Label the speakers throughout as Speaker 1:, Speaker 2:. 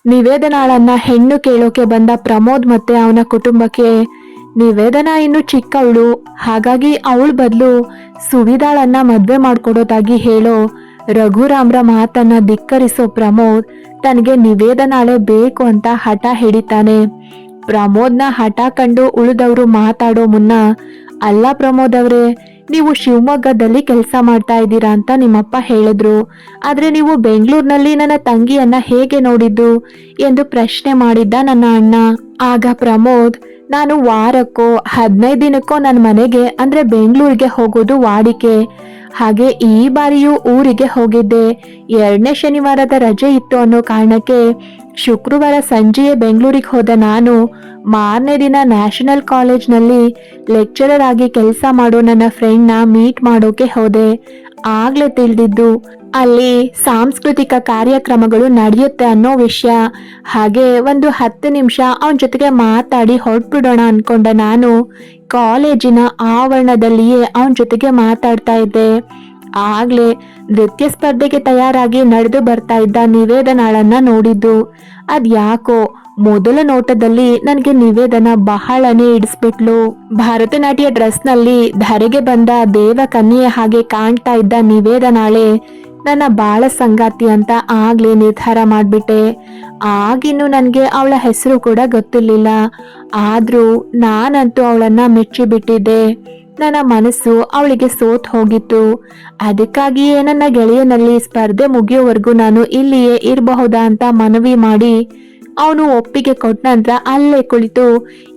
Speaker 1: ನಿವೇದನಾಳನ್ನ ಹೆಣ್ಣು ಕೇಳೋಕೆ ಬಂದ ಪ್ರಮೋದ್ ಮತ್ತೆ ಅವನ ಕುಟುಂಬಕ್ಕೆ ನಿವೇದನಾ ಇನ್ನು ಚಿಕ್ಕವಳು, ಹಾಗಾಗಿ ಅವಳ ಬದಲು ಸುವಿದಾಳನ್ನ ಮದ್ವೆ ಮಾಡ್ಕೊಡೋದಾಗಿ ಹೇಳೋ ರಘುರಾಮ್ರ ಮಾತನ್ನ ಧಿಕ್ಕರಿಸೋ ಪ್ರಮೋದ್ ತನಗೆ ನಿವೇದನಾಳೆ ಬೇಕು ಅಂತ ಹಠ ಹಿಡಿತಾನೆ. ಪ್ರಮೋದ್ನ ಹಠ ಕಂಡು ಉಳಿದವರು ಮಾತಾಡೋ ಮುನ್ನ, ಅಲ್ಲ ಪ್ರಮೋದ್ ಅವ್ರೆ, ನೀವು ಶಿವಮೊಗ್ಗದಲ್ಲಿ ಕೆಲಸ ಮಾಡ್ತಾ ಇದ್ದೀರಾ ಅಂತ ನಿಮ್ಮಪ್ಪ ಹೇಳಿದ್ರು, ಆದ್ರೆ ನೀವು ಬೆಂಗಳೂರಿನಲ್ಲಿ ನನ್ನ ತಂಗಿಯನ್ನ ಹೇಗೆ ನೋಡಿದ್ದು ಎಂದು ಪ್ರಶ್ನೆ ಮಾಡಿದ್ದ ನನ್ನ ಅಣ್ಣ. ಆಗ ಪ್ರಮೋದ್, ನಾನು ವಾರಕ್ಕೋ 15 ದಿನಕ್ಕೋ ನನ್ನ ಮನೆಗೆ ಅಂದ್ರೆ ಬೆಂಗಳೂರಿಗೆ ಹೋಗೋದು ವಾಡಿಕೆ. ಹಾಗೆ ಈ ಬಾರಿಯೂ ಊರಿಗೆ ಹೋಗಿದ್ದೆ. 2ನೇ ಶನಿವಾರದ ರಜೆ ಇತ್ತು ಅನ್ನೋ ಕಾರಣಕ್ಕೆ ಶುಕ್ರವಾರ ಸಂಜೆಯೇ ಬೆಂಗಳೂರಿಗೆ ಹೋದ ನಾನು ಮಾರನೇ ದಿನ ನ್ಯಾಷನಲ್ ಕಾಲೇಜ್ನಲ್ಲಿ ಲೆಕ್ಚರರ್ ಆಗಿ ಕೆಲಸ ಮಾಡೋ ನನ್ನ ಫ್ರೆಂಡ್ನ ಮೀಟ್ ಮಾಡೋಕೆ ಹೋದೆ. ಆಗ್ಲೇ ತಿಳಿದಿದ್ದು ಅಲ್ಲಿ ಸಾಂಸ್ಕೃತಿಕ ಕಾರ್ಯಕ್ರಮಗಳು ನಡೆಯುತ್ತೆ ಅನ್ನೋ ವಿಷಯ. ಹಾಗೆ ಒಂದು 10 ನಿಮಿಷ ಅವನ ಜೊತೆಗೆ ಮಾತಾಡಿ ಹೊರಟ್ಬಿಡೋಣ ಅನ್ಕೊಂಡ ನಾನು ಕಾಲೇಜಿನ ಆವರಣದಲ್ಲಿಯೇ ಅವನ ಜೊತೆಗೆ ಮಾತಾಡ್ತಾ ಇದ್ದೆ. ಆಗ್ಲೇ ನೃತ್ಯ ಸ್ಪರ್ಧೆಗೆ ತಯಾರಾಗಿ ನಡೆದು ಬರ್ತಾ ಇದ್ದ ನಿವೇದನಾಳನ್ನ ನೋಡಿದ್ದು. ಅದ್ಯಾಕೋ ಮೊದಲ ನೋಟದಲ್ಲಿ ನನಗೆ ನಿವೇದನ ಬಹಳನೇ ಇಡಿಸ್ಬಿಟ್ಲು. ಭರತನಾಟ್ಯ ಡ್ರೆಸ್ನಲ್ಲಿ ಧರೆಗೆ ಬಂದ ದೇವಕನ್ಯೆ ಹಾಗೆ ಕಾಣ್ತಾ ಇದ್ದ ನಿವೇದನಾಳೆ ನನ್ನ ಬಾಳ ಸಂಗಾತಿ ಅಂತ ಆಗ್ಲೇ ನಿರ್ಧಾರ ಮಾಡ್ಬಿಟ್ಟೆ. ಆಗಿನ್ನು ನನಗೆ ಅವಳ ಹೆಸರು ಕೂಡ ಗೊತ್ತಿರ್ಲಿಲ್ಲ. ಆದ್ರೂ ನಾನಂತೂ ಅವಳನ್ನ ಮೆಚ್ಚಿಬಿಟ್ಟಿದ್ದೆ. ನನ್ನ ಮನಸ್ಸು ಅವಳಿಗೆ ಸೋತ್ ಹೋಗಿತ್ತು. ಅದಕ್ಕಾಗಿಯೇ ನನ್ನ ಗೆಳೆಯನಲ್ಲಿ ಸ್ಪರ್ಧೆ ಮುಗಿಯೋವರೆಗೂ ನಾನು ಇಲ್ಲಿಯೇ ಇರಬಹುದಾ ಅಂತ ಮನವಿ ಮಾಡಿ ಅವನು ಒಪ್ಪಿಗೆ ಕೊಟ್ಟ ನಂತರ ಅಲ್ಲೇ ಕುಳಿತು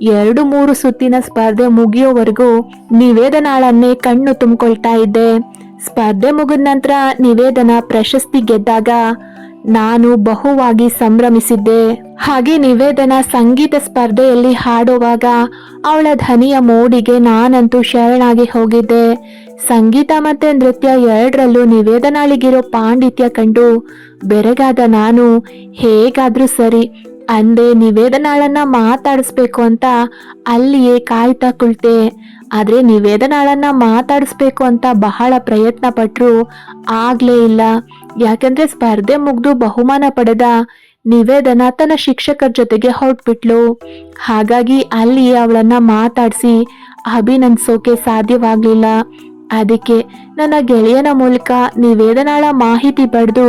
Speaker 1: 2-3 ಸುತ್ತಿನ ಸ್ಪರ್ಧೆ ಮುಗಿಯೋವರೆಗೂ ನಿವೇದನಾಳನ್ನೇ ಕಣ್ಣು ತುಂಬಿಕೊಳ್ತಾ ಇದ್ದೆ. ಸ್ಪರ್ಧೆ ಮುಗಿದ ನಂತರ ನಿವೇದನ ಪ್ರಶಸ್ತಿ ಗೆದ್ದಾಗ ನಾನು ಬಹುವಾಗಿ ಸಂಭ್ರಮಿಸಿದ್ದೆ. ಹಾಗೆ ನಿವೇದನ ಸಂಗೀತ ಸ್ಪರ್ಧೆಯಲ್ಲಿ ಹಾಡುವಾಗ ಅವಳ ಧ್ವನಿಯ ಮೋಡಿಗೆ ನಾನಂತೂ ಶರಣಾಗಿ ಹೋಗಿದ್ದೆ. ಸಂಗೀತ ಮತ್ತೆ ನೃತ್ಯ ಎರಡರಲ್ಲೂ ನಿವೇದನಾಳಿಗಿರೋ ಪಾಂಡಿತ್ಯ ಕಂಡು ಬೆರಗಾದ ನಾನು ಹೇಗಾದ್ರೂ ಸರಿ ಅಂದೆ ನಿವೇದನಾಳನ್ನ ಮಾತಾಡಿಸ್ಬೇಕು ಅಂತ ಅಲ್ಲಿಯೇ ಕಾಯ್ತಾ ಕುಳಿತೆ. ಆದ್ರೆ ನಿವೇದನಾಳನ್ನ ಮಾತಾಡಿಸ್ಬೇಕು ಅಂತ ಬಹಳ ಪ್ರಯತ್ನ ಪಟ್ರು ಆಗ್ಲೇ ಇಲ್ಲ. ಯಾಕಂದ್ರೆ ಸ್ಪರ್ಧೆ ಮುಗ್ದು ಬಹುಮಾನ ಪಡೆದ ನಿವೇದನ ತನ್ನ ಶಿಕ್ಷಕರ ಜೊತೆಗೆ ಹೊರಟ್ಬಿಟ್ಲು. ಹಾಗಾಗಿ ಅಲ್ಲಿಯೇ ಅವಳನ್ನ ಮಾತಾಡಿಸಿ ಅಭಿನಂದಿಸೋಕೆ ಸಾಧ್ಯವಾಗ್ಲಿಲ್ಲ. ಅದಕ್ಕೆ ನನ್ನ ಗೆಳೆಯನ ಮೂಲಕ ನಿವೇದನಾಳ ಮಾಹಿತಿ ಪಡೆದು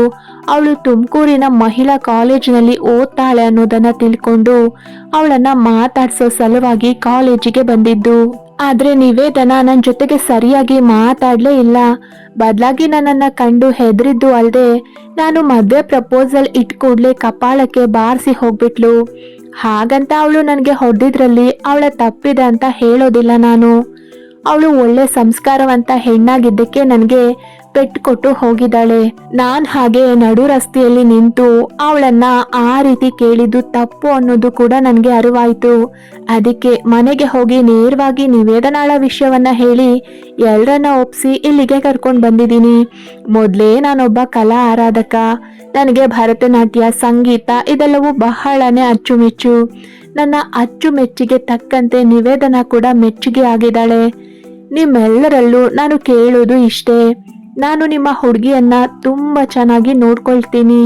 Speaker 1: ಅವಳು ತುಮಕೂರಿನ ಮಹಿಳಾ ಕಾಲೇಜಿನಲ್ಲಿ ಓದ್ತಾಳೆ ಅನ್ನೋದನ್ನ ತಿಳ್ಕೊಂಡು ಅವಳನ್ನ ಮಾತಾಡ್ಸೋ ಸಲುವಾಗಿ ಕಾಲೇಜಿಗೆ ಬಂದಿದ್ದು. ಆದ್ರೆ ನಿವೇದನ ನನ್ನ ಜೊತೆಗೆ ಸರಿಯಾಗಿ ಮಾತಾಡ್ಲೇ ಇಲ್ಲ. ಬದಲಾಗಿ ನನ್ನನ್ನ ಕಂಡು ಹೆದರಿದ್ದು ಅಲ್ಲದೆ ನಾನು ಮದ್ವೆ ಪ್ರಪೋಸಲ್ ಇಟ್ಕೂಡ್ಲೆ ಕಪಾಳಕ್ಕೆ ಬಾರಿಸಿ ಹೋಗ್ಬಿಟ್ಲು. ಹಾಗಂತ ಅವಳು ನನಗೆ ಹೊಡೆದಿದ್ರಲ್ಲಿ ಅವಳ ತಪ್ಪಿದೆ ಅಂತ ಹೇಳೋದಿಲ್ಲ ನಾನು. ಅವಳು ಒಳ್ಳೆ ಸಂಸ್ಕಾರವಂತ ಹೆಣ್ಣಾಗಿದ್ದಕ್ಕೆ ನನಗೆ ಪೆಟ್ಟು ಕೊಟ್ಟು ಹೋಗಿದ್ದಾಳೆ. ನಾನ್ ಹಾಗೆ ನಡು ರಸ್ತೆಯಲ್ಲಿ ನಿಂತು ಅವಳನ್ನ ಆ ರೀತಿ ಕೇಳಿದ್ದು ತಪ್ಪು ಅನ್ನೋದು ಕೂಡ ನನಗೆ ಅರಿವಾಯ್ತು. ಅದಕ್ಕೆ ಮನೆಗೆ ಹೋಗಿ ನೇರವಾಗಿ ನಿವೇದನಾಳ ವಿಷಯವನ್ನ ಹೇಳಿ ಎಲ್ಲರನ್ನ ಒಪ್ಸಿ ಇಲ್ಲಿಗೆ ಕರ್ಕೊಂಡು ಬಂದಿದ್ದೀನಿ. ಮೊದಲೇ ನಾನೊಬ್ಬ ಕಲಾ ಆರಾಧಕ. ನನಗೆ ಭರತನಾಟ್ಯ, ಸಂಗೀತ ಇದೆಲ್ಲವೂ ಬಹಳನೇ ಅಚ್ಚುಮೆಚ್ಚು. ನನ್ನ ಅಚ್ಚುಮೆಚ್ಚಿಗೆ ತಕ್ಕಂತೆ ನಿವೇದನ ಕೂಡ ಮೆಚ್ಚುಗೆ ಆಗಿದ್ದಾಳೆ. ನಿಮ್ಮೆಲ್ಲರಲ್ಲೂ ನಾನು ಕೇಳೋದು ಇಷ್ಟೇ, ನಾನು ನಿಮ್ಮ ಹುಡುಗಿಯನ್ನ ತುಂಬಾ ಚೆನ್ನಾಗಿ ನೋಡ್ಕೊಳ್ತೀನಿ.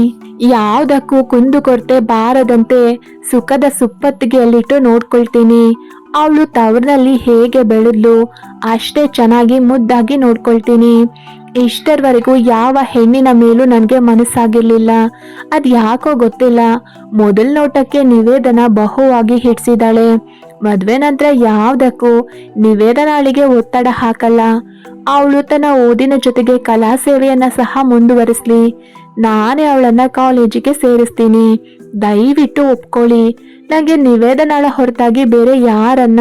Speaker 1: ಯಾವ್ದಕ್ಕೂ ಕುಂದುಕೊರತೆ ಬಾರದಂತೆ ಸುಖದ ಸುಪ್ಪತ್ತಿಗೆಯಲ್ಲಿಟ್ಟು ನೋಡ್ಕೊಳ್ತೀನಿ. ಅವಳು ತವರಿನಲ್ಲಿ ಹೇಗೆ ಬೆಳೆದ್ಲು ಅಷ್ಟೇ ಚೆನ್ನಾಗಿ ಮುದ್ದಾಗಿ ನೋಡ್ಕೊಳ್ತೀನಿ. ಇಷ್ಟರವರೆಗೂ ಯಾವ ಹೆಣ್ಣಿನ ಮೇಲೂ ನನಗೆ ಮನಸ್ಸಾಗಿರ್ಲಿಲ್ಲ. ಅದ್ ಯಾಕೋ ಗೊತ್ತಿಲ್ಲ, ಮೊದಲ ನೋಟಕ್ಕೆ ನಿವೇದನ ಬಹುವಾಗಿ ಹಿಡ್ಸಿದಾಳೆ. ಮದ್ವೆ ನಂತರ ಯಾವ್ದಕ್ಕೂ ನಿವೇದನಾಳಿಗೆ ಒತ್ತಡ ಹಾಕಲ್ಲ. ಅವಳು ತನ್ನ ಓದಿನ ಜೊತೆಗೆ ಕಲಾ ಸೇವೆಯನ್ನ ಸಹ ಮುಂದುವರಿಸ್ಲಿ. ನಾನೇ ಅವಳನ್ನ ಕಾಲೇಜಿಗೆ ಸೇರಿಸ್ತೀನಿ. ದಯವಿಟ್ಟು ಒಪ್ಕೊಳ್ಳಿ. ನನಗೆ ನಿವೇದನಾಳ ಹೊರತಾಗಿ ಬೇರೆ ಯಾರನ್ನ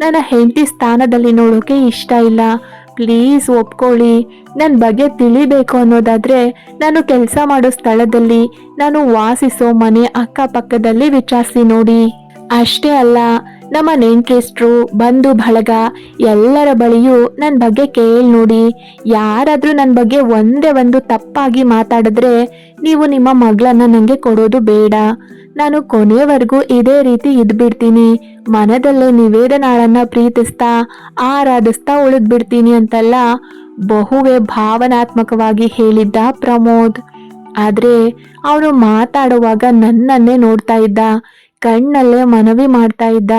Speaker 1: ನನ್ನ ಹೆಂಡತಿ ಸ್ಥಾನದಲ್ಲಿ ನೋಡೋಕೆ ಇಷ್ಟ ಇಲ್ಲ. ಪ್ಲೀಸ್ ಒಪ್ಕೊಳ್ಳಿ. ನನ್ನ ಬಗ್ಗೆ ತಿಳಿಬೇಕು ಅನ್ನೋದಾದ್ರೆ ನಾನು ಕೆಲಸ ಮಾಡೋ ಸ್ಥಳದಲ್ಲಿ, ನಾನು ವಾಸಿಸೋ ಮನೆ ಅಕ್ಕಪಕ್ಕದಲ್ಲಿ ವಿಚಾರಿಸಿ ನೋಡಿ. ಅಷ್ಟೇ ಅಲ್ಲ, ನಮ್ಮ ನೆಂಟರಿಸ್ಟ್ರು, ಬಂಧು ಬಳಗ ಎಲ್ಲರ ಬಳಿಯೂ ನನ್ನ ಬಗ್ಗೆ ಕೇಳಿ ನೋಡಿ. ಯಾರಾದ್ರೂ ನನ್ನ ಬಗ್ಗೆ ಒಂದೇ ಒಂದು ತಪ್ಪಾಗಿ ಮಾತಾಡಿದ್ರೆ ನೀವು ನಿಮ್ಮ ಮಗಳನ್ನ ನನಗೆ ಕೊಡೋದು ಬೇಡ. ನಾನು ಕೊನೆಯವರೆಗೂ ಇದೇ ರೀತಿ ಇದ್ಬಿಡ್ತೀನಿ. ಮನದಲ್ಲೇ ನಿವೇದನಾಳನ್ನ ಪ್ರೀತಿಸ್ತಾ ಆರಾಧಿಸ್ತಾ ಉಳಿದ್ಬಿಡ್ತೀನಿ ಅಂತೆಲ್ಲ ಬಹುವೇ ಭಾವನಾತ್ಮಕವಾಗಿ ಹೇಳಿದ್ದ ಪ್ರಮೋದ್. ಆದ್ರೆ ಅವನು ಮಾತಾಡುವಾಗ ನನ್ನನ್ನೇ ನೋಡ್ತಾ ಇದ್ದ, ಕಣ್ಣಲ್ಲೇ ಮನವಿ ಮಾಡ್ತಾ ಇದ್ದ.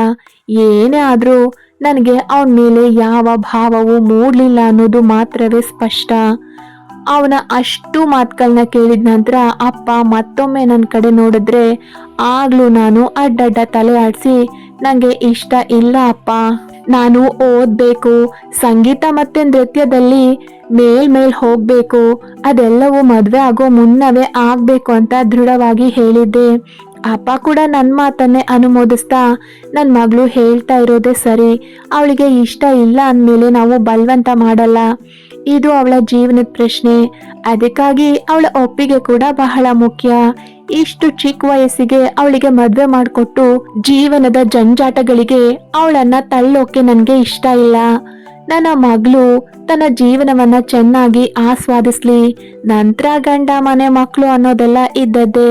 Speaker 1: ಏನೇ ಆದ್ರೂ ನನಗೆ ಅವನ ಮೇಲೆ ಯಾವ ಭಾವವೂ ಮೂಡ್ಲಿಲ್ಲ ಅನ್ನೋದು ಮಾತ್ರವೇ ಸ್ಪಷ್ಟ. ಅವನ ಅಷ್ಟು ಮಾತುಗಳನ್ನ ಕೇಳಿದ ನಂತರ ಅಪ್ಪ ಮತ್ತೊಮ್ಮೆ ನನ್ನ ಕಡೆ ನೋಡಿದ್ರೆ ಆಗ್ಲೂ ನಾನು ಅಡ್ಡಡ್ಡ ತಲೆ ಆಡಿಸಿ, ನನಗೆ ಇಷ್ಟ ಇಲ್ಲ ಅಪ್ಪ, ನಾನು ಓದಬೇಕು, ಸಂಗೀತ ಮತ್ತೆ ನೃತ್ಯದಲ್ಲಿ ಮೇಲ್ ಹೋಗ್ಬೇಕು, ಅದೆಲ್ಲವೂ ಮದುವೆ ಆಗೋ ಮುನ್ನವೇ ಆಗ್ಬೇಕು ಅಂತ ದೃಢವಾಗಿ ಹೇಳಿದ್ದೆ. ಅಪ್ಪ ಕೂಡ ನನ್ನ ಮಾತನ್ನೇ ಅನುಮೋದಿಸ್ತಾ, ನನ್ನ ಮಗಳು ಹೇಳ್ತಾ ಇರೋದೇ ಸರಿ, ಅವಳಿಗೆ ಇಷ್ಟ ಇಲ್ಲ ಅಂದಮೇಲೆ ನಾವು ಬಲವಂತ ಮಾಡಲ್ಲ, ಇದು ಅವಳ ಜೀವನದ ಪ್ರಶ್ನೆ, ಅದಕ್ಕಾಗಿ ಅವಳ ಒಪ್ಪಿಗೆ ಕೂಡ ಬಹಳ ಮುಖ್ಯ. ಇಷ್ಟು ಚಿಕ್ಕ ವಯಸ್ಸಿಗೆ ಅವಳಿಗೆ ಮದ್ವೆ ಮಾಡಿಕೊಟ್ಟು ಜೀವನದ ಜಂಜಾಟಗಳಿಗೆ ಅವಳನ್ನ ತಳ್ಳೋಕೆ ನನಗೆ ಇಷ್ಟ ಇಲ್ಲ. ನನ್ನ ಮಗಳು ತನ್ನ ಜೀವನವನ್ನ ಚೆನ್ನಾಗಿ ಆಸ್ವಾದಿಸ್ಲಿ, ನಂತರ ಗಂಡ ಮನೆ ಮಕ್ಕಳು ಅನ್ನೋದೆಲ್ಲ ಇದ್ದದ್ದೇ.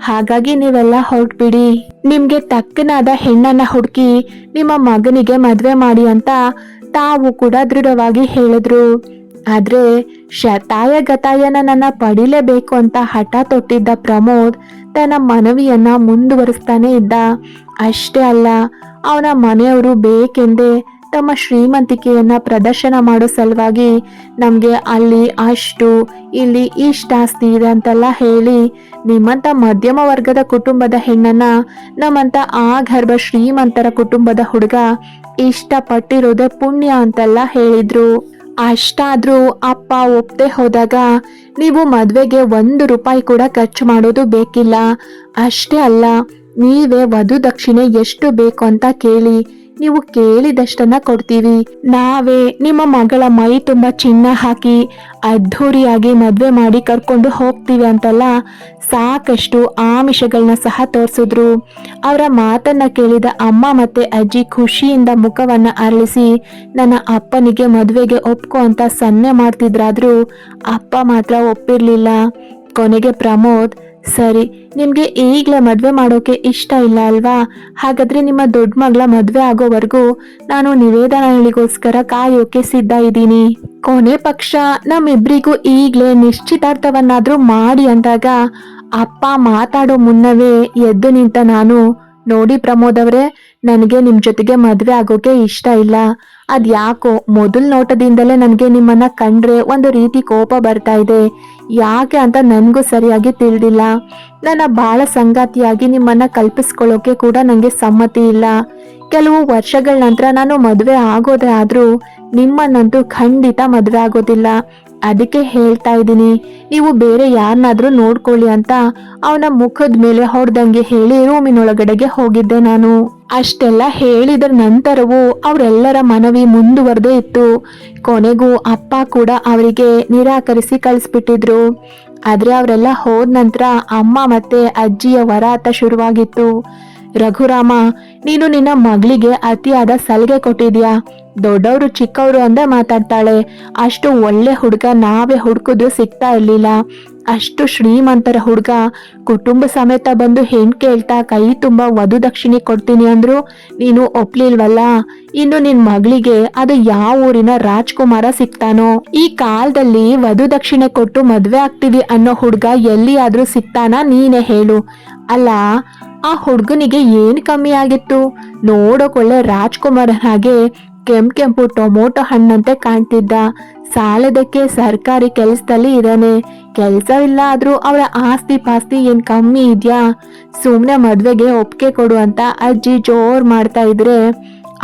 Speaker 1: ಹಾಗಾಗಿ ನೀವೆಲ್ಲ ಹೊರಟ್ಬಿಡಿ, ನಿಮ್ಗೆ ತಕ್ಕನಾದ ಹೆಣ್ಣನ್ನ ಹುಡುಕಿ ನಿಮ್ಮ ಮಗನಿಗೆ ಮದ್ವೆ ಮಾಡಿ ಅಂತ ತಾವು ಕೂಡ ದೃಢವಾಗಿ ಹೇಳಿದ್ರು. ಆದ್ರೆ ಶತಾಯ ಗತಾಯನ ನನ್ನ ಪಡಿಲೇಬೇಕು ಅಂತ ಹಠ ತೊಟ್ಟಿದ್ದ ಪ್ರಮೋದ್ ತನ್ನ ಮನವಿಯನ್ನ ಮುಂದುವರಿಸ್ತಾನೆ ಇದ್ದ. ಅಷ್ಟೇ ಅಲ್ಲ, ಅವನ ಮನೆಯವರು ಬೇಕೆಂದೇ ತಮ್ಮ ಶ್ರೀಮಂತಿಕೆಯನ್ನ ಪ್ರದರ್ಶನ ಮಾಡೋ ಸಲುವಾಗಿ ನಮ್ಗೆ ಅಲ್ಲಿ ಅಷ್ಟು, ಇಲ್ಲಿ ಇಷ್ಟ ಆಸ್ತಿ ಇದೆ ಅಂತೆಲ್ಲ ಹೇಳಿ ನಿಮ್ಮಂತ ಮಧ್ಯಮ ವರ್ಗದ ಕುಟುಂಬದ ಹೆಣ್ಣನ್ನ ನಮ್ಮಂತ ಆಗರ್ಭ ಶ್ರೀಮಂತರ ಕುಟುಂಬದ ಹುಡುಗ ಇಷ್ಟಪಟ್ಟಿರೋದೇ ಪುಣ್ಯ ಅಂತೆಲ್ಲ ಹೇಳಿದ್ರು. ಅಷ್ಟಾದ್ರೂ ಅಪ್ಪ ಒಪ್ಪದೆ ಹೋದಾಗ ನೀವು ಮದ್ವೆಗೆ 1 ರೂಪಾಯಿ ಕೂಡ ಖರ್ಚು ಮಾಡೋದು ಬೇಕಿಲ್ಲ. ಅಷ್ಟೇ ಅಲ್ಲ, ನೀವೇ ವಧು ದಕ್ಷಿಣೆ ಎಷ್ಟು ಬೇಕು ಅಂತ ಕೇಳಿ, ನೀವು ಕೇಳಿದಷ್ಟನ್ನ ಕೊಡ್ತೀವಿ. ನಾವೇ ನಿಮ್ಮ ಮಗಳ ಮೈ ತುಂಬ ಚಿನ್ನ ಹಾಕಿ ಅದ್ಧೂರಿಯಾಗಿ ಮದ್ವೆ ಮಾಡಿ ಕರ್ಕೊಂಡು ಹೋಗ್ತೀವಿ ಅಂತೆಲ್ಲ ಸಾಕಷ್ಟು ಆಮಿಷಗಳನ್ನ ಸಹ ತೋರಿಸಿದ್ರು. ಅವರ ಮಾತನ್ನ ಕೇಳಿದ ಅಮ್ಮ ಮತ್ತೆ ಅಜ್ಜಿ ಖುಷಿಯಿಂದ ಮುಖವನ್ನ ಅರಳಿಸಿ ನನ್ನ ಅಪ್ಪನಿಗೆ ಮದ್ವೆಗೆ ಒಪ್ಕೊ ಅಂತ ಸನ್ನೆ ಮಾಡ್ತಿದ್ರಾದ್ರೂ ಅಪ್ಪ ಮಾತ್ರ ಒಪ್ಪಿರ್ಲಿಲ್ಲ. ಕೊನೆಗೆ ಪ್ರಮೋದ್, ಸರಿ, ನಿಮ್ಗೆ ಈಗ್ಲೇ ಮದ್ವೆ ಮಾಡೋಕೆ ಇಷ್ಟ ಇಲ್ಲ ಅಲ್ವಾ, ಹಾಗಾದ್ರೆ ನಿಮ್ಮ ದೊಡ್ಡ ಮಗಳ ಮದ್ವೆ ಆಗೋವರೆಗೂ ನಾನು ನಿವೇದನೆಗಳಿಗೋಸ್ಕರ ಕಾಯೋಕೆ ಸಿದ್ಧ ಇದ್ದೀನಿ. ಕೊನೆ ಪಕ್ಷ ನಮ್ಮಿಬ್ರಿಗೂ ಈಗ್ಲೇ ನಿಶ್ಚಿತಾರ್ಥವನ್ನಾದ್ರೂ ಮಾಡಿ ಅಂದಾಗ ಅಪ್ಪ ಮಾತಾಡೋ ಮುನ್ನವೇ ಎದ್ದು ನಿಂತ ನಾನು, ನೋಡಿ ಪ್ರಮೋದ್ ಅವರೇ, ನನಗೆ ನಿಮ್ ಜೊತೆಗೆ ಮದ್ವೆ ಆಗೋಕೆ ಇಷ್ಟ ಇಲ್ಲ. ಅದ್ಯಾಕೋ ಮೊದಲ್ ನೋಟದಿಂದಲೇ ನನಗೆ ನಿಮ್ಮನ್ನ ಕಂಡ್ರೆ ಒಂದು ರೀತಿ ಕೋಪ ಬರ್ತಾ ಇದೆ. ಯಾಕೆ ಅಂತ ನನ್ಗೂ ಸರಿಯಾಗಿ ತಿಳಿದಿಲ್ಲ. ನನ್ನ ಬಾಳ ಸಂಗಾತಿಯಾಗಿ ನಿಮ್ಮನ್ನ ಕಲ್ಪಿಸ್ಕೊಳ್ಳೋಕೆ ಕೂಡ ನಂಗೆ ಸಮ್ಮತಿ ಇಲ್ಲ. ಕೆಲವು ವರ್ಷಗಳ ನಂತರ ನಾನು ಮದುವೆ ಆಗೋದೇ ಆದ್ರೂ ನಿಮ್ಮನ್ನಂತೂ ಖಂಡಿತ ಮದುವೆ ಆಗೋದಿಲ್ಲ. ಅದಕ್ಕೆ ಹೇಳ್ತಾ ಇದ್ದೀನಿ, ನೀವು ಬೇರೆ ಯಾರನ್ನಾದ್ರೂ ನೋಡ್ಕೊಳ್ಳಿ ಅಂತ ಅವನ ಮುಖದ ಮೇಲೆ ಹೊಡೆದಂಗೆ ಹೇಳಿ ರೂಮಿನೊಳಗಡೆಗೆ ಹೋಗಿದ್ದೆ ನಾನು. ಅಷ್ಟೆಲ್ಲ ಹೇಳಿದ ನಂತರವೂ ಅವರೆಲ್ಲರ ಮನವಿ ಮುಂದುವರೆದೇ ಇತ್ತು. ಕೊನೆಗೂ ಅಪ್ಪ ಕೂಡ ಅವರಿಗೆ ನಿರಾಕರಿಸಿ ಕಳಿಸ್ಬಿಟ್ಟಿದ್ರು. ಆದ್ರೆ ಅವರೆಲ್ಲ ಹೋದ ನಂತರ ಅಮ್ಮ ಮತ್ತೆ ಅಜ್ಜಿಯ ವರಾತ ಶುರುವಾಗಿತ್ತು. ರಘುರಾಮ, ನೀನು ನಿನ್ನ ಮಗಳಿಗೆ ಅತಿಯಾದ ಸಲಿಗೆ ಕೊಟ್ಟಿದ್ಯಾ. ದೊಡ್ಡವರು ಚಿಕ್ಕವರು ಅಂದ ಮಾತಾಡ್ತಾಳೆ. ಅಷ್ಟು ಒಳ್ಳೆ ಹುಡುಗ ನಾವೇ ಹುಡುಕಿದ್ರು ಸಿಗ್ತಾ ಇರ್ಲಿಲ್ಲ. ಅಷ್ಟು ಶ್ರೀಮಂತರ ಹುಡುಗ ಕುಟುಂಬ ಸಮೇತ ಬಂದು ಹೆಣ್ ಕೇಳ್ತಾ ಕೈ ತುಂಬಾ ವಧು ದಕ್ಷಿಣೆ ಕೊಡ್ತೀನಿ ಅಂದ್ರು ನೀನು ಒಪ್ಲಿಲ್ವಲ್ಲ. ಇನ್ನು ನಿನ್ ಮಗಳಿಗೆ ಅದು ಯಾವ ಊರಿನ ರಾಜ್ಕುಮಾರ ಸಿಗ್ತಾನೋ? ಈ ಕಾಲದಲ್ಲಿ ವಧು ದಕ್ಷಿಣೆ ಕೊಟ್ಟು ಮದ್ವೆ ಆಗ್ತೀವಿ ಅನ್ನೋ ಹುಡುಗ ಎಲ್ಲಿಯಾದ್ರೂ ಸಿಗ್ತಾನಾ? ನೀನೇ ಹೇಳು. ಅಲ್ಲ, ಆ ಹುಡುಗನಿಗೆ ಏನ್ ಕಮ್ಮಿ ಆಗಿತ್ತು? ನೋಡೋಕೊಳ್ಳೆ ರಾಜ್ಕುಮಾರ್ ಹಾಗೆ ಕೆಂಪು ಟೊಮೊಟೊ ಹಣ್ಣಂತೆ ಕಾಣ್ತಿದ್ದ. ಸಾಲದಕ್ಕೆ ಸರ್ಕಾರಿ ಕೆಲಸದಲ್ಲಿ ಇದ್ದಾನೆ. ಕೆಲಸವಿಲ್ಲ ಆದ್ರೂ ಅವರ ಆಸ್ತಿ ಪಾಸ್ತಿ ಏನ್ ಕಮ್ಮಿ ಇದ್ಯಾ? ಸುಮ್ನೆ ಮದ್ವೆಗೆ ಒಪ್ಪಿಗೆ ಕೊಡು ಅಂತ ಅಜ್ಜಿ ಜೋರ್ ಮಾಡ್ತಾ ಇದ್ರೆ,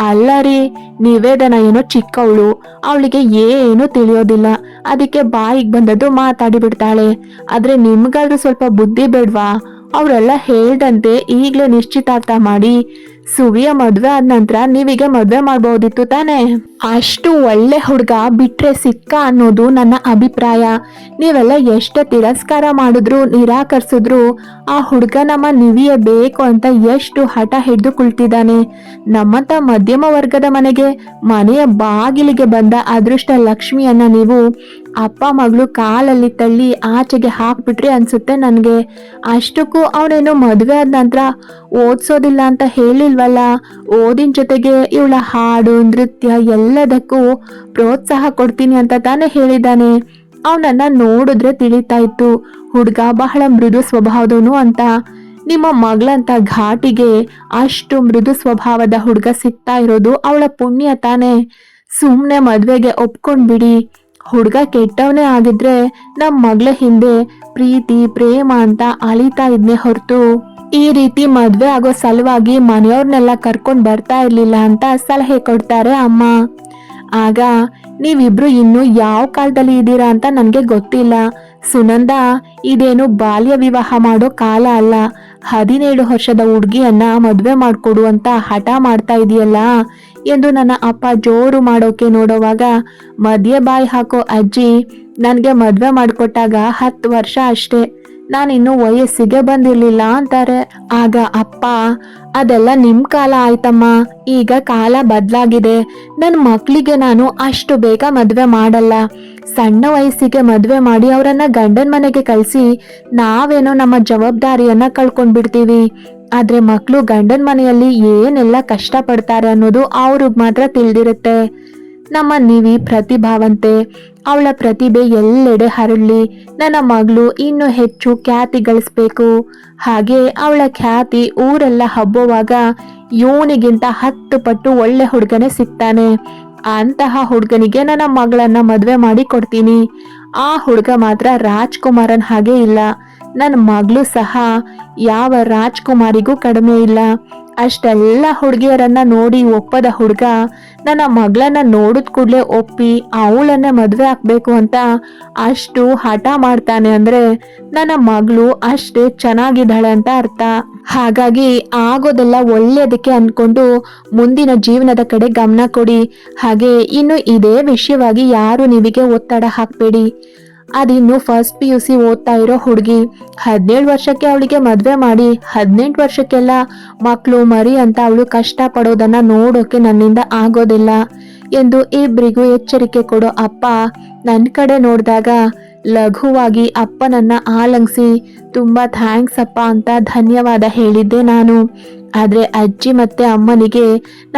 Speaker 1: ಅಲ್ಲ ರೀ, ನಿವೇದನ ಏನೋ ಚಿಕ್ಕವಳು, ಅವಳಿಗೆ ಏನು ತಿಳಿಯೋದಿಲ್ಲ, ಅದಕ್ಕೆ ಬಾಯಿಗೆ ಬಂದದ್ದು ಮಾತಾಡಿ ಬಿಡ್ತಾಳೆ. ಆದ್ರೆ ನಿಮ್ಗಾದ್ರೂ ಸ್ವಲ್ಪ ಬುದ್ಧಿ ಬೇಡ್ವಾ? ಅವರೆಲ್ಲ ಹೇಳ್ದಂತೆ ಈಗ್ಲೇ ನಿಶ್ಚಿತಾರ್ಥ ಮಾಡಿ ಸುವಿಯ ಮದ್ವೆ ಆದ ನಂತರ ನೀವೀಗ ಮದ್ವೆ ಮಾಡ್ಬೋದಿತ್ತು ತಾನೆ. ಅಷ್ಟು ಒಳ್ಳೆ ಹುಡುಗ ಬಿಟ್ರೆ ಸಿಕ್ಕ ಅನ್ನೋದು ನನ್ನ ಅಭಿಪ್ರಾಯ. ನೀವೆಲ್ಲ ಎಷ್ಟೇ ತಿರಸ್ಕಾರ ಮಾಡಿದ್ರು ನಿರಾಕರಿಸಿದ್ರು ಆ ಹುಡುಗ ನಮ್ಮ ನಿವಿಯ ಬೇಕು ಅಂತ ಎಷ್ಟು ಹಠ ಹಿಡಿದು ಕುಳಿತಿದ್ದಾನೆ. ನಮ್ಮಂತ ಮಧ್ಯಮ ವರ್ಗದ ಮನೆಗೆ ಮನೆಯ ಬಾಗಿಲಿಗೆ ಬಂದ ಅದೃಷ್ಟ ಲಕ್ಷ್ಮಿಯನ್ನ ನೀವು ಅಪ್ಪ ಮಗಳು ಕಾಲಲ್ಲಿ ತಳ್ಳಿ ಆಚೆಗೆ ಹಾಕ್ಬಿಟ್ರಿ ಅನ್ಸುತ್ತೆ ನನ್ಗೆ. ಅಷ್ಟಕ್ಕೂ ಅವನೇನು ಮದ್ವೆ ಆದ ನಂತರ ಓದ್ಸೋದಿಲ್ಲ ಅಂತ ಹೇಳಿಲ್ವಲ್ಲ. ಓದಿನ ಜೊತೆಗೆ ಇವಳ ಹಾಡು ನೃತ್ಯ ಎಲ್ಲದಕ್ಕೂ ಪ್ರೋತ್ಸಾಹ ಕೊಡ್ತೀನಿ ಅಂತ ತಾನೇ ಹೇಳಿದ್ದಾನೆ. ಅವನನ್ನ ನೋಡಿದ್ರೆ ತಿಳಿತಾ ಇತ್ತು ಹುಡುಗ ಬಹಳ ಮೃದು ಸ್ವಭಾವದವನು ಅಂತ. ನಿಮ್ಮ ಮಗಳಂತ ಘಾಟಿಗೆ ಅಷ್ಟು ಮೃದು ಸ್ವಭಾವದ ಹುಡುಗ ಸಿಗ್ತಾ ಇರೋದು ಅವಳ ಪುಣ್ಯ ತಾನೆ. ಸುಮ್ಮನೆ ಮದ್ವೆಗೆ ಒಪ್ಕೊಂಡ್ಬಿಡಿ. ಹುಡುಗ ಕೆಟ್ಟವನೇ ಆಗಿದ್ರೆ ನಮ್ಮ ಮಗಳ ಹಿಂದೆ ಪ್ರೀತಿ ಪ್ರೇಮ ಅಂತ ಅಲಿತಾ ಇದ್ನೇ ಹೊರತು ಈ ರೀತಿ ಮದ್ವೆ ಆಗೋ ಸಲುವಾಗಿ ಮನೆಯವ್ರನ್ನೆಲ್ಲ ಕರ್ಕೊಂಡ್ ಬರ್ತಾ ಇರ್ಲಿಲ್ಲ ಅಂತ ಸಲಹೆ ಕೊಡ್ತಾರೆ ಅಮ್ಮ. ಆಗ ನೀವಿಬ್ರು ಇನ್ನು ಯಾವ ಕಾಲದಲ್ಲಿ ಇದ್ದೀರಾ ಅಂತ ನನಗೆ ಗೊತ್ತಿಲ್ಲ. ಸುನಂದ, ಇದೇನು ಬಾಲ್ಯ ವಿವಾಹ ಮಾಡೋ ಕಾಲ ಅಲ್ಲ. 17 ವರ್ಷದ ಹುಡುಗಿಯನ್ನ ಮದ್ವೆ ಮಾಡ್ಕೊಡು ಅಂತ ಹಠ ಮಾಡ್ತಾ ಇದೆಯಲ್ಲ ಎಂದು ನನ್ನ ಅಪ್ಪ ಜೋರು ಮಾಡೋಕೆ ನೋಡುವಾಗ ಮಧ್ಯೆ ಬಾಯಿ ಹಾಕೋ ಅಜ್ಜಿ ನನಗೆ ಮದ್ವೆ ಮಾಡಿಕೊಟ್ಟಾಗ 10 ವರ್ಷ ಅಷ್ಟೇ, ನಾನಿನ್ನು ವಯಸ್ಸಿಗೆ ಬಂದಿರ್ಲಿಲ್ಲ ಅಂತಾರೆ. ಆಗ ಅಪ್ಪ, ಅದೆಲ್ಲ ನಿಮ್ ಕಾಲ ಆಯ್ತಮ್ಮ, ಈಗ ಕಾಲ ಬದಲಾಗಿದೆ. ನನ್ನ ಮಕ್ಕಳಿಗೆ ನಾನು ಅಷ್ಟು ಬೇಗ ಮದ್ವೆ ಮಾಡಲ್ಲ. ಸಣ್ಣ ವಯಸ್ಸಿಗೆ ಮದ್ವೆ ಮಾಡಿ ಅವರನ್ನ ಗಂಡನ ಮನೆಗೆ ಕಳಿಸಿ ನಾವೇನೋ ನಮ್ಮ ಜವಾಬ್ದಾರಿಯನ್ನ ಕಳ್ಕೊಂಡ್ಬಿಡ್ತೀವಿ. ಆದ್ರೆ ಮಕ್ಕಳು ಗಂಡನ ಮನೆಯಲ್ಲಿ ಏನೆಲ್ಲ ಕಷ್ಟ ಪಡ್ತಾರೆ ಅನ್ನೋದು ಅವ್ರಿಗೆ ಮಾತ್ರ ತಿಳಿದಿರುತ್ತೆ. ನಮ್ಮ ನಿವಿ ಪ್ರತಿಭಾವಂತೆ, ಅವಳ ಪ್ರತಿಭೆ ಎಲ್ಲೆಡೆ ಹರಳಲಿ. ನನ್ನ ಮಗಳು ಇನ್ನೂ ಹೆಚ್ಚು ಖ್ಯಾತಿ ಗಳಿಸ್ಬೇಕು. ಹಾಗೆ ಅವಳ ಖ್ಯಾತಿ ಊರೆಲ್ಲ ಹಬ್ಬುವಾಗ ಇವನಿಗಿಂತ 10 ಪಟ್ಟು ಒಳ್ಳೆ ಹುಡುಗನೇ ಸಿಗ್ತಾನೆ. ಅಂತಹ ಹುಡುಗನಿಗೆ ನನ್ನ ಮಗಳನ್ನ ಮದ್ವೆ ಮಾಡಿ ಕೊಡ್ತೀನಿ. ಆ ಹುಡುಗ ಮಾತ್ರ ರಾಜ್ಕುಮಾರನ್ ಹಾಗೆ ಇಲ್ಲ. ನನ್ನ ಮಗಳು ಸಹ ಯಾವ ರಾಜ್ಕುಮಾರಿಗೂ ಕಡಿಮೆ ಇಲ್ಲ. ಅಷ್ಟೆಲ್ಲ ಹುಡುಗಿಯರನ್ನ ನೋಡಿ ಒಪ್ಪದ ಹುಡುಗ ನನ್ನ ಮಗಳನ್ನ ನೋಡಿದ ಕೂಡಲೇ ಒಪ್ಪಿ ಅವಳನ್ನೇ ಮದ್ವೆ ಹಾಕ್ಬೇಕು ಅಂತ ಅಷ್ಟು ಹಠ ಮಾಡ್ತಾನೆ ಅಂದ್ರೆ ನನ್ನ ಮಗಳು ಅಷ್ಟೇ ಚೆನ್ನಾಗಿದ್ದಾಳೆ ಅಂತ ಅರ್ಥ. ಹಾಗಾಗಿ ಆಗೋದೆಲ್ಲ ಒಳ್ಳೆಯದಕ್ಕೆ ಅನ್ಕೊಂಡು ಮುಂದಿನ ಜೀವನದ ಕಡೆ ಗಮನ ಕೊಡಿ. ಹಾಗೆ ಇನ್ನು ಇದೇ ವಿಷಯವಾಗಿ ಯಾರು ನೀವಿಗೆ ಒತ್ತಡ ಹಾಕ್ಬೇಡಿ. ಅದಿನ್ನು ಫಸ್ಟ್ PUC ಓದ್ತಾ ಇರೋ ಹುಡುಗಿ. 17 ವರ್ಷಕ್ಕೆ ಅವಳಿಗೆ ಮದ್ವೆ ಮಾಡಿ 18 ವರ್ಷಕ್ಕೆಲ್ಲ ಮಕ್ಕಳು ಮರಿ ಅಂತ ಅವಳು ಕಷ್ಟ ಪಡೋದನ್ನ ನೋಡೋಕೆ ನನ್ನಿಂದ ಆಗೋದಿಲ್ಲ ಎಂದು ಇಬ್ರಿಗೂ ಎಚ್ಚರಿಕೆ ಕೊಡೋ ಅಪ್ಪ ನನ್ನ ಕಡೆ ನೋಡಿದಾಗ ಲಘುವಾಗಿ ಅಪ್ಪನನ್ನ ಆಲಂಗಿಸಿ ತುಂಬಾ ಥ್ಯಾಂಕ್ಸ್ ಅಪ್ಪ ಅಂತ ಧನ್ಯವಾದ ಹೇಳಿದ್ದೆ ನಾನು. ಆದ್ರೆ ಅಜ್ಜಿ ಮತ್ತೆ ಅಮ್ಮನಿಗೆ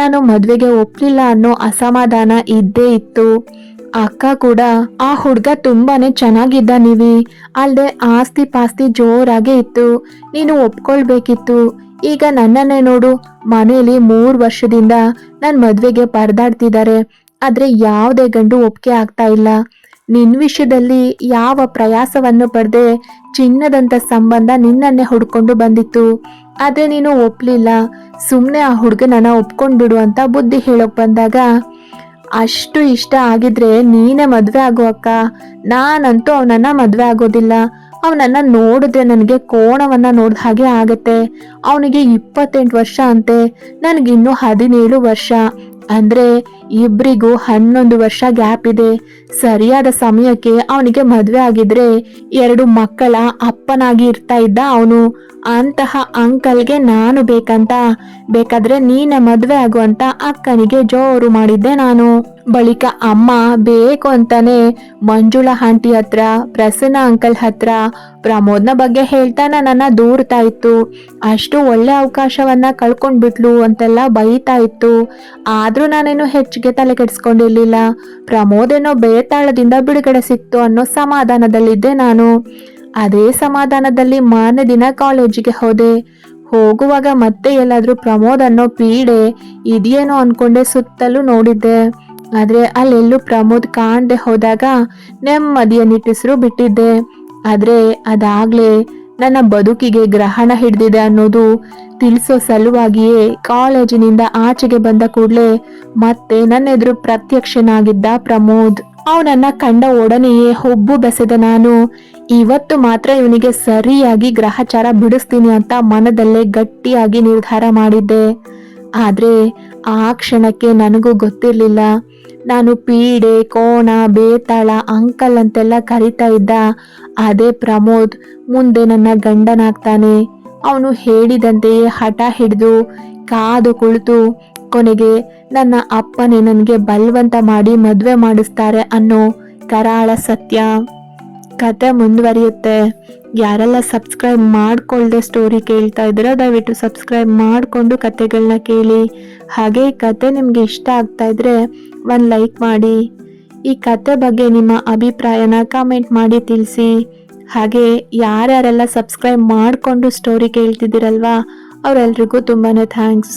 Speaker 1: ನಾನು ಮದ್ವೆಗೆ ಒಪ್ಲಿಲ್ಲ ಅನ್ನೋ ಅಸಮಾಧಾನ ಇದ್ದೇ ಇತ್ತು. ಅಕ್ಕ ಕೂಡ ಆ ಹುಡ್ಗ ತುಂಬಾನೇ ಚೆನ್ನಾಗಿದ್ದ ನೀವಿ, ಅಲ್ದೆ ಆಸ್ತಿ ಪಾಸ್ತಿ ಜೋರಾಗೆ ಇತ್ತು, ನೀನು ಒಪ್ಕೊಳ್ಬೇಕಿತ್ತು. ಈಗ ನನ್ನನ್ನೇ ನೋಡು, ಮನೇಲಿ 3 ವರ್ಷದಿಂದ ನನ್ ಮದ್ವೆಗೆ ಪರದಾಡ್ತಿದ್ದಾರೆ. ಆದ್ರೆ ಯಾವುದೇ ಗಂಡು ಒಪ್ಕೆ ಆಗ್ತಾ ಇಲ್ಲ. ನಿನ್ ವಿಷಯದಲ್ಲಿ ಯಾವ ಪ್ರಯಾಸವನ್ನು ಪಡೆದೆ ಚಿನ್ನದಂತ ಸಂಬಂಧ ನಿನ್ನನ್ನೇ ಹುಡ್ಕೊಂಡು ಬಂದಿತ್ತು. ಆದ್ರೆ ನೀನು ಒಪ್ಲಿಲ್ಲ. ಸುಮ್ನೆ ಆ ಹುಡ್ಗನನ್ನ ಒಪ್ಕೊಂಡ್ಬಿಡು ಅಂತ ಬುದ್ಧಿ ಹೇಳೋಕ್ ಬಂದಾಗ, ಅಷ್ಟು ಇಷ್ಟ ಆಗಿದ್ರೆ ನೀನೇ ಮದ್ವೆ ಆಗೋ ಅಕ್ಕ, ನಾನಂತೂ ಅವನನ್ನ ಮದ್ವೆ ಆಗೋದಿಲ್ಲ. ಅವನನ್ನ ನೋಡಿದ್ರೆ ನನಗೆ ಕೋಣವನ್ನ ನೋಡ್ದ ಹಾಗೆ ಆಗತ್ತೆ. ಅವನಿಗೆ 28 ವರ್ಷ ಅಂತೆ, ನನಗಿನ್ನು 17 ವರ್ಷ. ಅಂದ್ರೆ ಇಬ್ರಿಗೂ 11 ವರ್ಷ ಗ್ಯಾಪ್ ಇದೆ. ಸರಿಯಾದ ಸಮಯಕ್ಕೆ ಅವನಿಗೆ ಮದ್ವೆ ಆಗಿದ್ರೆ 2 ಮಕ್ಕಳ ಅಪ್ಪನಾಗಿ ಇರ್ತಾ ಇದ್ದ ಅವನು. ಅಂತಹ ಅಂಕಲ್ಗೆ ನಾನು ಬೇಕಂತ, ಬೇಕಾದ್ರೆ ನೀನೆ ಮದ್ವೆ ಆಗು ಅಂತ ಅಕ್ಕನಿಗೆ ಜೋರು ಮಾಡಿದ್ದೆ ನಾನು. ಬಳಿಕ ಅಮ್ಮ ಬೇಕು ಅಂತಾನೆ ಮಂಜುಳಾ ಆಂಟಿ ಹತ್ರ, ಪ್ರಸನ್ನ ಅಂಕಲ್ ಹತ್ರ ಪ್ರಮೋದ್ನ ಬಗ್ಗೆ ಹೇಳ್ತಾ ನನ್ನನ್ನ ದೂರ್ತಾ ಇತ್ತು. ಅಷ್ಟು ಒಳ್ಳೆ ಅವಕಾಶವನ್ನ ಕಳ್ಕೊಂಡ್ಬಿಟ್ಲು ಅಂತೆಲ್ಲ ಬೈತಾ ಇತ್ತು. ಆದ್ರೂ ನಾನೇನು ಹೆಚ್ಚಿಗೆ ತಲೆ ಕೆಡಿಸ್ಕೊಂಡಿರ್ಲಿಲ್ಲ. ಪ್ರಮೋದ್ ಏನೋ ಬೇತಾಳದಿಂದ ಬಿಡುಗಡೆ ಸಿಕ್ತು ಅನ್ನೋ ಸಮಾಧಾನದಲ್ಲಿದ್ದೆ ನಾನು. ಅದೇ ಸಮಾಧಾನದಲ್ಲಿ ಮಾರನೇ ದಿನ ಕಾಲೇಜಿಗೆ ಹೋದೆ. ಹೋಗುವಾಗ ಮತ್ತೆ ಎಲ್ಲಾದ್ರೂ ಪ್ರಮೋದ್ ಅನ್ನೋ ಪೀಡೆ ಇದೆಯೇನೋ ಅನ್ಕೊಂಡೆ ಸುತ್ತಲೂ ನೋಡಿದ್ದೆ. ಆದ್ರೆ ಅಲ್ಲೆಲ್ಲೂ ಪ್ರಮೋದ್ ಕಾಣದೆ ಹೋದಾಗ ನೆಮ್ಮದಿಯ ನಿಟ್ಟುಸಿರು ಬಿಟ್ಟಿದ್ದೆ. ಆದ್ರೆ ಅದಾಗ್ಲೇ ನನ್ನ ಬದುಕಿಗೆ ಗ್ರಹಣ ಹಿಡ್ದಿದೆ ಅನ್ನೋದು ತಿಳಿಸೋ ಸಲುವಾಗಿಯೇ ಕಾಲೇಜಿನಿಂದ ಆಚೆಗೆ ಬಂದ ಕೂಡ್ಲೆ ಮತ್ತೆ ನನ್ನ ಎದುರು ಪ್ರತ್ಯಕ್ಷನಾಗಿದ್ದ ಪ್ರಮೋದ್. ಅವನನ್ನ ಕಂಡ ಒಡನೆಯೇ ಹುಬ್ಬು ಬೆಸೆದ ನಾನು ಇವತ್ತು ಮಾತ್ರ ಇವನಿಗೆ ಸರಿಯಾಗಿ ಗ್ರಹಚಾರ ಬಿಡಿಸ್ತೀನಿ ಅಂತ ಮನದಲ್ಲೇ ಗಟ್ಟಿಯಾಗಿ ನಿರ್ಧಾರ ಮಾಡಿದ್ದೆ. ಆದ್ರೆ ಆ ಕ್ಷಣಕ್ಕೆ ನನಗೂ ಗೊತ್ತಿರ್ಲಿಲ್ಲ, ನಾನು ಪೀಡೆ, ಕೋಣ, ಬೇತಾಳ, ಅಂಕಲ್ ಅಂತೆಲ್ಲ ಕರಿತಾ ಇದ್ದ ಅದೇ ಪ್ರಮೋದ್ ಮುಂದೆ ನನ್ನ ಗಂಡನಾಗ್ತಾನೆ. ಅವನು ಹೇಳಿದಂತೆಯೇ ಹಠ ಹಿಡಿದು ಕಾದು ಕುಳಿತು ಕೊನೆಗೆ ನನ್ನ ಅಪ್ಪನೇ ನನಗೆ ಬಲವಂತ ಮಾಡಿ ಮದುವೆ ಮಾಡಿಸ್ತಾರೆ ಅನ್ನೋ ಕರಾಳ ಸತ್ಯ. ಕತೆ ಮುಂದುವರಿಯುತ್ತೆ. ಯಾರೆಲ್ಲ ಸಬ್ಸ್ಕ್ರೈಬ್ ಮಾಡ್ಕೊಳ್ದೆ ಸ್ಟೋರಿ ಕೇಳ್ತಾ ಇದ್ದೀರಾ ದಯವಿಟ್ಟು ಸಬ್ಸ್ಕ್ರೈಬ್ ಮಾಡಿಕೊಂಡು ಕತೆಗಳನ್ನ ಕೇಳಿ. ಹಾಗೆ ಈ ಕತೆ ನಿಮಗೆ ಇಷ್ಟ ಆಗ್ತಾ ಇದ್ರೆ ಒಂದು ಲೈಕ್ ಮಾಡಿ. ಈ ಕತೆ ಬಗ್ಗೆ ನಿಮ್ಮ ಅಭಿಪ್ರಾಯನ ಕಾಮೆಂಟ್ ಮಾಡಿ ತಿಳಿಸಿ. ಹಾಗೆ ಯಾರ್ಯಾರೆಲ್ಲ ಸಬ್ಸ್ಕ್ರೈಬ್ ಮಾಡಿಕೊಂಡು ಸ್ಟೋರಿ ಕೇಳ್ತಿದ್ದೀರಲ್ವಾ ಅವರೆಲ್ರಿಗೂ ತುಂಬಾನೇ ಥ್ಯಾಂಕ್ಸ್.